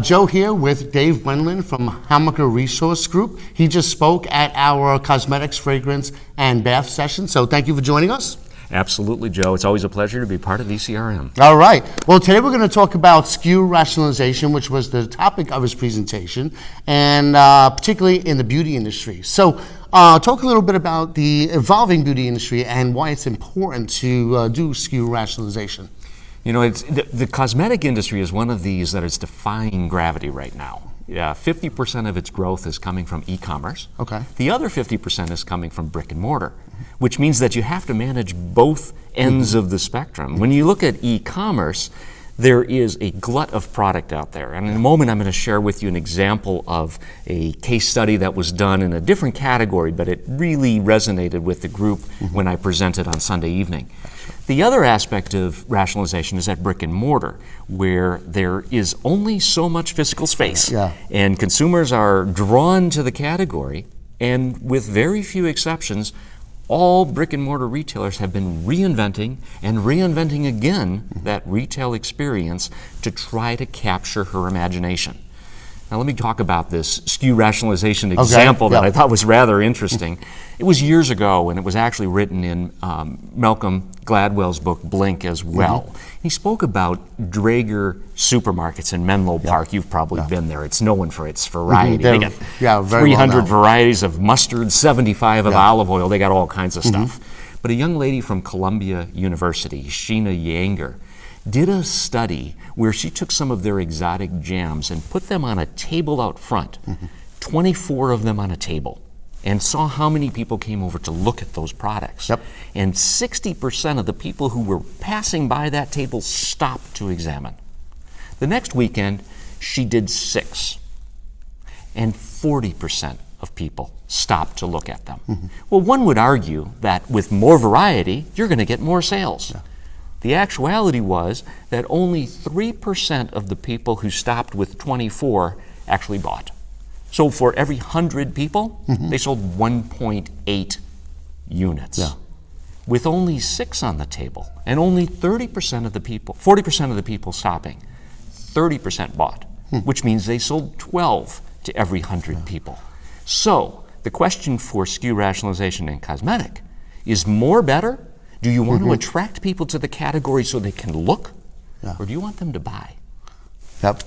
Joe here with Dave Wendland from Hamacher Resource Group. He just spoke at our cosmetics, fragrance, and bath session, so thank you for joining us. Absolutely, Joe. It's always a pleasure to be part of ECRM. All right. Well, today we're going to talk about SKU rationalization, which was the topic of his presentation, and particularly in the beauty industry. So talk a little bit about the evolving beauty industry and why it's important to do SKU rationalization. You know, the cosmetic industry is one of these that is defying gravity right now. 50% of its growth is coming from e-commerce. Okay. The other 50% is coming from brick and mortar, which means that you have to manage both ends of the spectrum. When you look at e-commerce, there is a glut of product out there. And in a moment, I'm going to share with you an example of a case study that was done in a different category, but it really resonated with the group when I presented on Sunday evening. The other aspect of rationalization is at brick and mortar, where there is only so much physical space. And consumers are drawn to the category, and with very few exceptions, all brick and mortar retailers have been reinventing and reinventing again that retail experience to try to capture her imagination. Now let me talk about this SKU rationalization example that I thought was rather interesting. It was years ago, and it was actually written in Malcolm Gladwell's book Blink as well. He spoke about Draeger supermarkets in Menlo Park. You've probably been there. It's known for its variety. They got 300 varieties of mustard, 75 of olive oil. They got all kinds of stuff. But a young lady from Columbia University, Sheena Yanger, did a study where she took some of their exotic jams and put them on a table out front, 24 of them on a table, and saw how many people came over to look at those products. And 60% of the people who were passing by that table stopped to examine. The next weekend, she did 6, and 40% of people stopped to look at them. Well, one would argue that with more variety, you're going to get more sales. The actuality was that only 3% of the people who stopped with 24 actually bought. So for every 100 people, they sold 1.8 units. With only 6 on the table, and only 30% of the people, 40% of the people stopping, 30% bought, which means they sold 12 to every 100 people. So the question for SKU rationalization in cosmetic is more better? Do you want to attract people to the category so they can look, or do you want them to buy?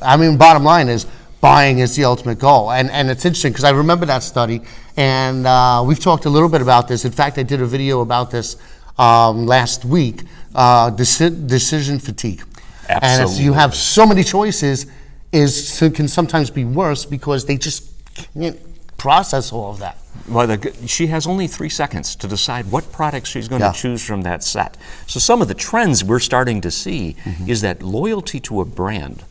I mean, bottom line is buying is the ultimate goal. And it's interesting because I remember that study, and we've talked a little bit about this. In fact, I did a video about this last week, decision fatigue. Absolutely. And as you have so many choices, can sometimes be worse because they just can't process all of that. Well, she has only 3 seconds to decide what products she's going to choose from that set. So some of the trends we're starting to see is that loyalty to a brand.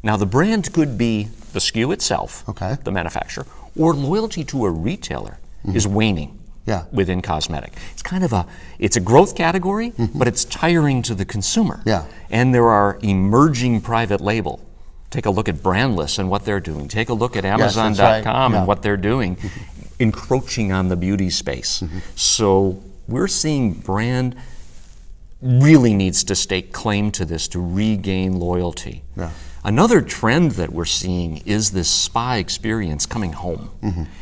Now the brand could be the SKU itself, the manufacturer, or loyalty to a retailer is waning within cosmetic. It's kind of it's a growth category, but it's tiring to the consumer. And there are emerging private label. Take a look at Brandless and what they're doing. Take a look at Amazon.com and what they're doing, encroaching on the beauty space. So we're seeing brand really needs to stake claim to this to regain loyalty. Another trend that we're seeing is this spa experience coming home,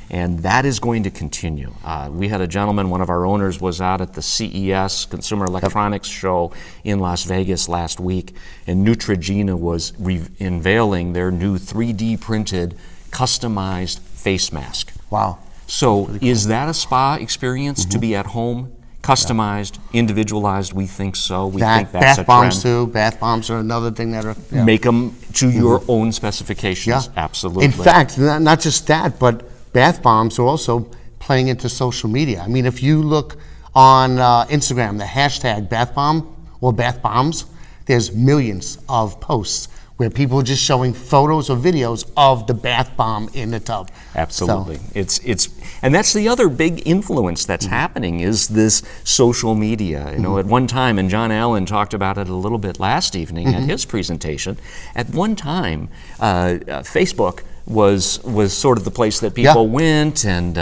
and that is going to continue. We had a gentleman, one of our owners, was out at the CES, Consumer Electronics Show in Las Vegas last week, and Neutrogena was unveiling their new 3D printed, customized face mask. Wow. So is that a spa experience to be at home? Customized, individualized, we think so. We think that's a trend. Bath bombs too. Bath bombs are another thing that are... Make them to your own specifications, absolutely. In fact, not just that, but bath bombs are also playing into social media. I mean, if you look on Instagram, the hashtag bath bomb or bath bombs, there's millions of posts where people are just showing photos or videos of the bath bomb in the tub. Absolutely. So. And that's the other big influence that's happening is this social media. You know, at one time, and John Allen talked about it a little bit last evening at his presentation, at one time, Facebook was sort of the place that people went, and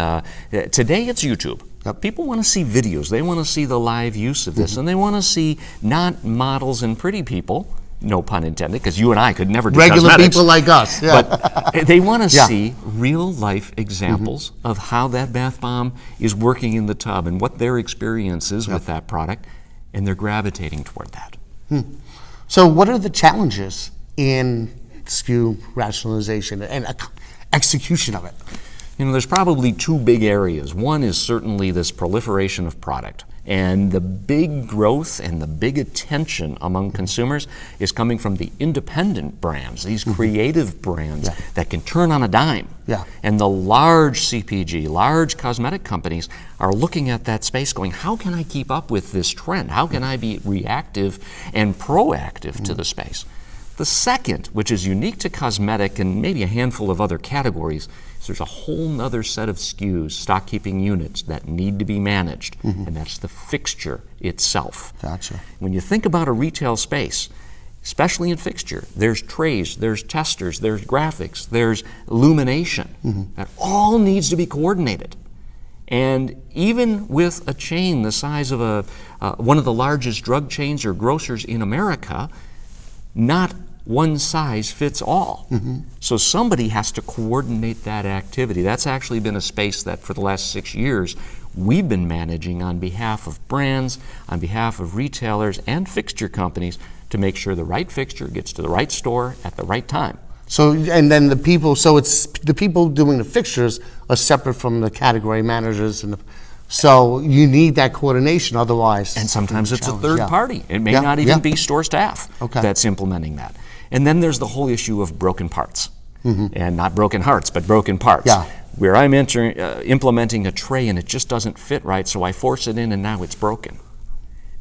today it's YouTube. People want to see videos. They want to see the live use of this, and they want to see not models and pretty people, no pun intended, because you and I could never do Regular cosmetics. people like us. Yeah. But they want to Yeah. see real-life examples of how that bath bomb is working in the tub and what their experience is with that product, and they're gravitating toward that. So what are the challenges in SKU rationalization and execution of it? You know, there's probably two big areas. One is certainly this proliferation of product. And the big growth and the big attention among consumers is coming from the independent brands, these creative brands that can turn on a dime. Yeah. And the large CPG, large cosmetic companies are looking at that space going, how can I keep up with this trend? How can I be reactive and proactive to the space? The second, which is unique to cosmetic and maybe a handful of other categories, is there's a whole nother set of SKUs, stock keeping units, that need to be managed, and that's the fixture itself. Gotcha. When you think about a retail space, especially in fixture, there's trays, there's testers, there's graphics, there's illumination. That all needs to be coordinated. And even with a chain the size of one of the largest drug chains or grocers in America, not one size fits all. So somebody has to coordinate that activity. That's actually been a space that for the last 6 years we've been managing on behalf of brands, on behalf of retailers and fixture companies to make sure the right fixture gets to the right store at the right time. So, and then the people, so it's the people doing the fixtures are separate from the category managers, and so you need that coordination, otherwise. And sometimes it's a challenge. third Yeah. party. It may Yeah, not even yeah. be store staff Okay. that's implementing that. And then there's the whole issue of broken parts. And not broken hearts, but broken parts. Yeah. Where I'm implementing a tray and it just doesn't fit right, so I force it in and now it's broken.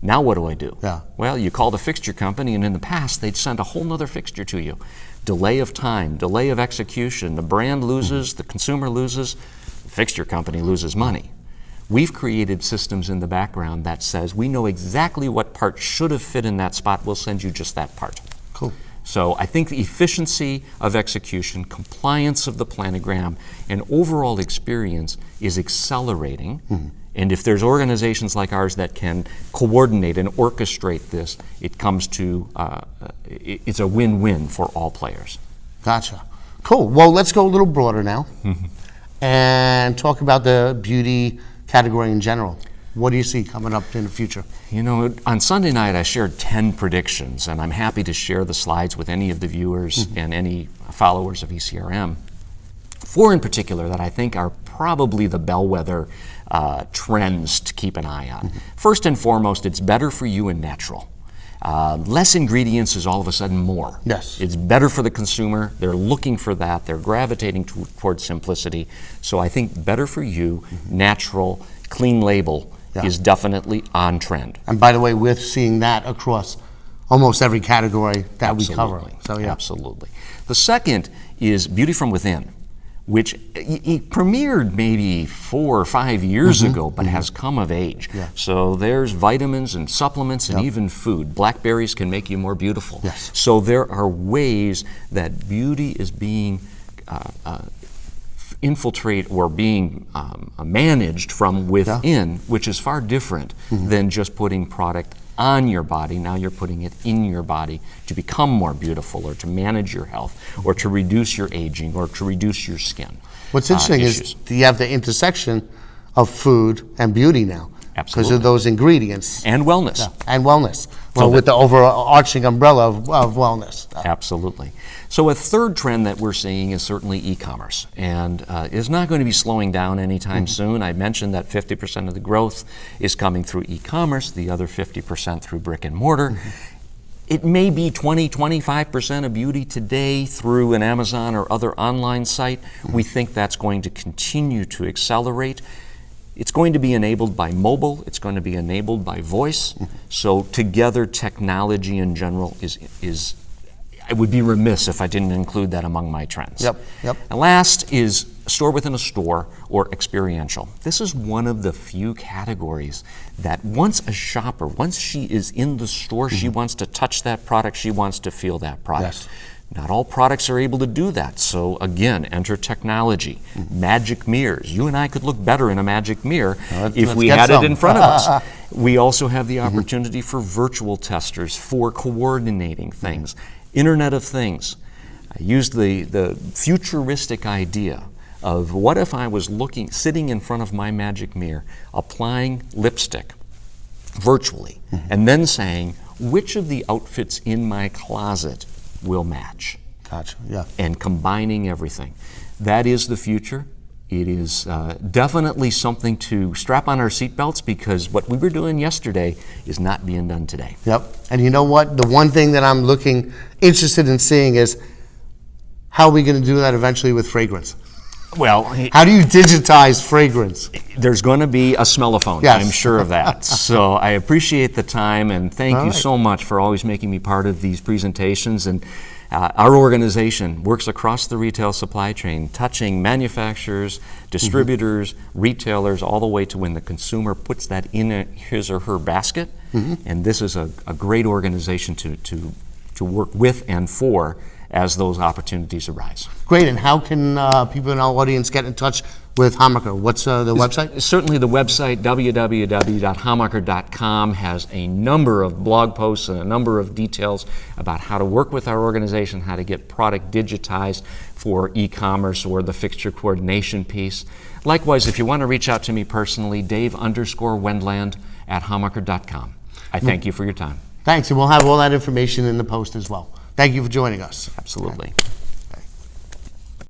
Now what do I do? Yeah. Well, you call the fixture company, and in the past they'd send a whole nother fixture to you. Delay of time, delay of execution, the brand loses, the consumer loses, the fixture company loses money. We've created systems in the background that says we know exactly what part should have fit in that spot, we'll send you just that part. Cool. So I think the efficiency of execution, compliance of the planogram, and overall experience is accelerating. And if there's organizations like ours that can coordinate and orchestrate this, it comes to, it's a win-win for all players. Gotcha. Cool. Well, let's go a little broader now and talk about the beauty category in general. What do you see coming up in the future? You know, on Sunday night I shared 10 predictions, and I'm happy to share the slides with any of the viewers and any followers of ECRM. 4 in particular that I think are probably the bellwether trends to keep an eye on. First and foremost, it's better for you and natural. Less ingredients is all of a sudden more. Yes. It's better for the consumer. They're looking for that. They're gravitating towards simplicity. So I think better for you, natural, clean label is definitely on trend. And by the way, we're seeing that across almost every category that we cover. So yeah. Absolutely. The second is beauty from within, which it premiered maybe 4 or 5 years ago, but has come of age. Yeah. So there's vitamins and supplements and even food. Blackberries can make you more beautiful. Yes. So there are ways that beauty is being infiltrate or being managed from within, which is far different than just putting product on your body. Now you're putting it in your body to become more beautiful, or to manage your health, or to reduce your aging, or to reduce your skin. What's interesting issues. is you have the intersection of food and beauty now. Because Absolutely. of those ingredients. And wellness. And wellness. Well, with the overarching umbrella of wellness. Absolutely. So a third trend that we're seeing is certainly e-commerce, and is not going to be slowing down anytime soon. I mentioned that 50% of the growth is coming through e-commerce, the other 50% through brick and mortar. It may be 20-25% of beauty today through an Amazon or other online site. We think that's going to continue to accelerate. It's going to be enabled by mobile, it's going to be enabled by voice. So together, technology in general is I would be remiss if I didn't include that among my trends. Yep. And last is store within a store, or experiential. This is one of the few categories that once a shopper, once she is in the store, she wants to touch that product, she wants to feel that product. Yes. Not all products are able to do that. So again, enter technology, magic mirrors. You and I could look better in a magic mirror if let's we get had some. it in front of us. We also have the opportunity for virtual testers for coordinating things. Internet of Things. I used the futuristic idea of what if I was sitting in front of my magic mirror, applying lipstick virtually, and then saying, which of the outfits in my closet will match? Gotcha, yeah. And combining everything. That is the future. It is definitely something to strap on our seatbelts, because what we were doing yesterday is not being done today. Yep. And you know what? The one thing that I'm interested in seeing is how are we going to do that eventually with fragrance? Well, How do you digitize fragrance? there's going to be a smellophone. Yes. I'm sure of that. So I appreciate the time, and thank you right. so much for always making me part of these presentations. And our organization works across the retail supply chain, touching manufacturers, distributors, retailers, all the way to when the consumer puts that in his or her basket. And this is a great organization to work with and for as those opportunities arise. Great. And how can people in our audience get in touch with Hamacher? What's the website? Certainly the website, www.hamacher.com, has a number of blog posts and a number of details about how to work with our organization, how to get product digitized for e-commerce or the fixture coordination piece. Likewise, if you want to reach out to me personally, Dave_Wendland at Hamacher.com. I thank you for your time. Thanks. And we'll have all that information in the post as well. Thank you for joining us. Absolutely.